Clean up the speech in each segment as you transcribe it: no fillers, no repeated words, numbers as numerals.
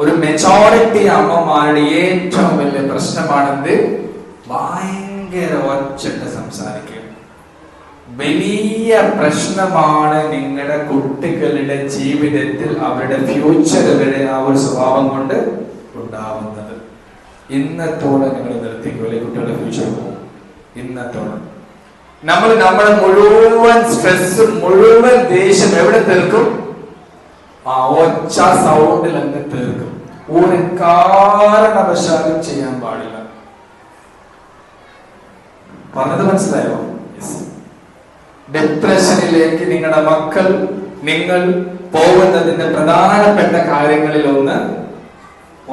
ഒരു മെജോറിറ്റി അമ്മമാരുടെ ഏറ്റവും വലിയ പ്രശ്നമാണെന്ത്? ഭയങ്കര ഒച്ചട്ട് സംസാരിക്കുക. വലിയ പ്രശ്നമാണ് നിങ്ങളുടെ കുട്ടികളുടെ ജീവിതത്തിൽ അവരുടെ ഫ്യൂച്ചറുകളുടെ ആ ഒരു സ്വഭാവം കൊണ്ട് ഉണ്ടാവുന്നത്. ഇന്നത്തോടെ നിങ്ങൾ നിർത്തിക്കൂലെ, കുട്ടികളുടെ ഫ്യൂച്ചർ പോകും. ഇന്നത്തോടെ നമ്മുടെ മുഴുവൻ സ്ട്രെസ്, മുഴുവൻ ദേഷ്യം എവിടെ തീർക്കും? ആ ഒച്ച സൗണ്ടിൽ അങ്ങ് തീർക്കും. ഒരു കാരണവശാലും ചെയ്യാൻ പാടില്ല. പറഞ്ഞത് മനസ്സിലായോ? ഡിപ്രഷനിലേക്ക് നിങ്ങളുടെ മക്കൾ, നിങ്ങൾ പോകുന്നതിന്റെ പ്രധാനപ്പെട്ട കാര്യങ്ങളിൽ ഒന്ന്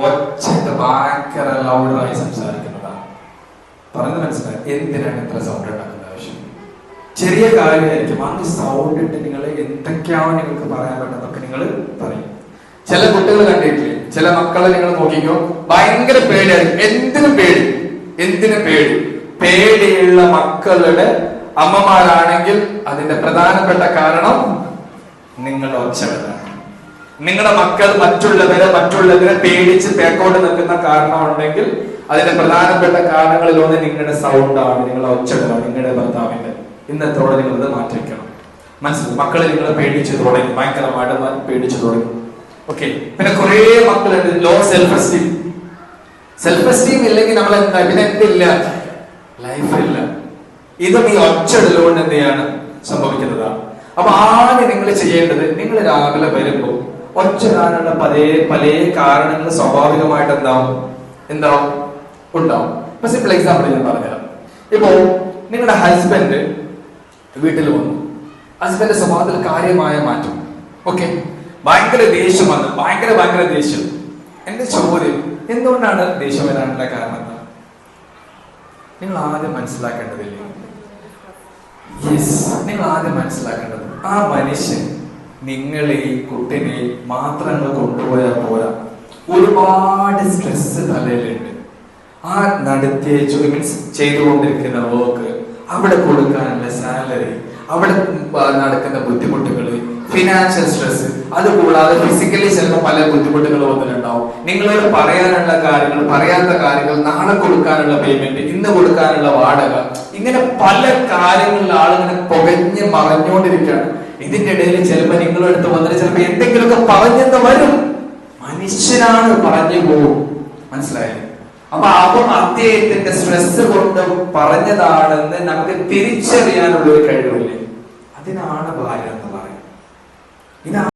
ഒച്ചയുടെ ഭയങ്കര ലൗഡായി സംസാരിക്കുന്നതാണ്. പറഞ്ഞത് മനസ്സിലായി? എന്തിനാണ് ഇത്ര സൗണ്ട് ഉണ്ടാക്കുന്ന ആവശ്യം? ചെറിയ കാര്യമായിരിക്കും. ആ സൗണ്ട് ഇട്ട് നിങ്ങൾ എന്തൊക്കെയാണ് നിങ്ങൾക്ക് പറയാൻ പറ്റുന്നതൊക്കെ നിങ്ങൾ പറയും. ചില കുട്ടികൾ കണ്ടിട്ടില്ലേ, ചില മക്കളെ നിങ്ങൾ നോക്കിക്കോ, ഭയങ്കര പേടിയായിരിക്കും. എന്തിനു പേടി? പേടിയുള്ള മക്കളുടെ അമ്മമാരാണെങ്കിൽ അതിന്റെ പ്രധാനപ്പെട്ട കാരണം നിങ്ങൾ ഒച്ചവരാണ്. നിങ്ങളുടെ മക്കൾ മറ്റുള്ളവരെ പേടിച്ച് പേക്കോട്ട് നിൽക്കുന്ന കാരണമുണ്ടെങ്കിൽ അതിന്റെ പ്രധാനപ്പെട്ട കാരണങ്ങളിൽ ഒന്ന് നിങ്ങളുടെ സൗണ്ടാണ്, നിങ്ങളുടെ ഒച്ചകളാണ്, നിങ്ങളുടെ ഭർത്താവിന്റെ. ഇന്നത്തോടെ നിങ്ങളിത് മാറ്റി വെക്കണം. മനസ്സിലായി? മക്കളെ നിങ്ങൾ പേടിച്ചു തുടങ്ങി, ഭയങ്കരമായിട്ട് പേടിച്ചു തുടങ്ങി. ഓക്കെ. പിന്നെ കുറെ മക്കളുണ്ട് ലോ സെൽഫ് എസ്റ്റീം ഇല്ലെങ്കിൽ നമ്മൾ എന്താ പിന്നെ എന്തില്ല, ലൈഫില്ല. ഇതും ഈ ഒച്ചയിടലുകൊണ്ട് എന്ത് ചെയ്യാണ് സംഭവിക്കുന്നതാണ്. അപ്പൊ ആദ്യം നിങ്ങൾ ചെയ്യേണ്ടത്, നിങ്ങൾ രാവിലെ വരുമ്പോ ഒച്ചയിടാനുള്ള പല കാരണങ്ങൾ സ്വാഭാവികമായിട്ട് ഉണ്ടാവും. ഇപ്പൊ സിമ്പിൾ എക്സാമ്പിൾ ഞാൻ പറഞ്ഞുതരാം. ഇപ്പോ നിങ്ങളുടെ ഹസ്ബൻഡ് വീട്ടിൽ വന്നു, ഹസ്ബൻഡ് സ്വഭാവത്തിൽ കാര്യമായ മാറ്റം. ഓക്കെ, ഭയങ്കര ദേഷ്യം വന്നു, ഭയങ്കര ദേഷ്യം. എന്റെ ചോദ്യം, എന്തുകൊണ്ടാണ് ദേഷ്യം വരാനുള്ള കാരണം? നിങ്ങൾ ആദ്യം മനസ്സിലാക്കേണ്ടതില്ലേ? നിങ്ങൾ ആദ്യം മനസ്സിലാക്കേണ്ടത്, ആ മനുഷ്യൻ നിങ്ങളെയും കുട്ടിനെയും മാത്രം കൊണ്ടുപോയാൽ പോരാ. ഒരുപാട് സ്ട്രെസ് തലയിലുണ്ട്. ആ നടത്തിയ ചെയ്തുകൊണ്ടിരിക്കുന്ന വർക്ക്, അവിടെ കൊടുക്കാനുള്ള സാലറി, അവിടെ നടക്കുന്ന ബുദ്ധിമുട്ടുകൾ, ഫിനാൻഷ്യൽ സ്ട്രെസ്, അതുകൂടാതെ ഫിസിക്കലി ചിലപ്പോൾ പല ബുദ്ധിമുട്ടുകൾ വന്നിട്ടുണ്ടാവും. നിങ്ങളോട് പറയാനുള്ള കാര്യങ്ങൾ, പറയാത്ത കാര്യങ്ങൾ, നാളെ കൊടുക്കാനുള്ള പേയ്മെന്റ്, ഇന്ന് കൊടുക്കാനുള്ള വാടക, ഇങ്ങനെ പല കാര്യങ്ങളിൽ ആളുകളെ പുകഞ്ഞ് മറഞ്ഞുകൊണ്ടിരിക്കുകയാണ്. ഇതിന്റെ ഇടയിൽ ചിലപ്പോൾ നിങ്ങളടുത്ത് വന്നിട്ട് ചിലപ്പോൾ എന്തെങ്കിലുമൊക്കെ പറഞ്ഞെന്ന് വരും. മനുഷ്യനാണ്, പറഞ്ഞു പോകും. മനസ്സിലായോ? അപ്പൊ അദ്ദേഹത്തിന്റെ സ്ട്രെസ് കൊണ്ട് പറഞ്ഞതാണെന്ന് നമുക്ക് തിരിച്ചറിയാനുള്ള ഒരു കഴിവില്ലേ? അതിനാണ് ഭാര്യ എന്ന് പറയുന്നത്.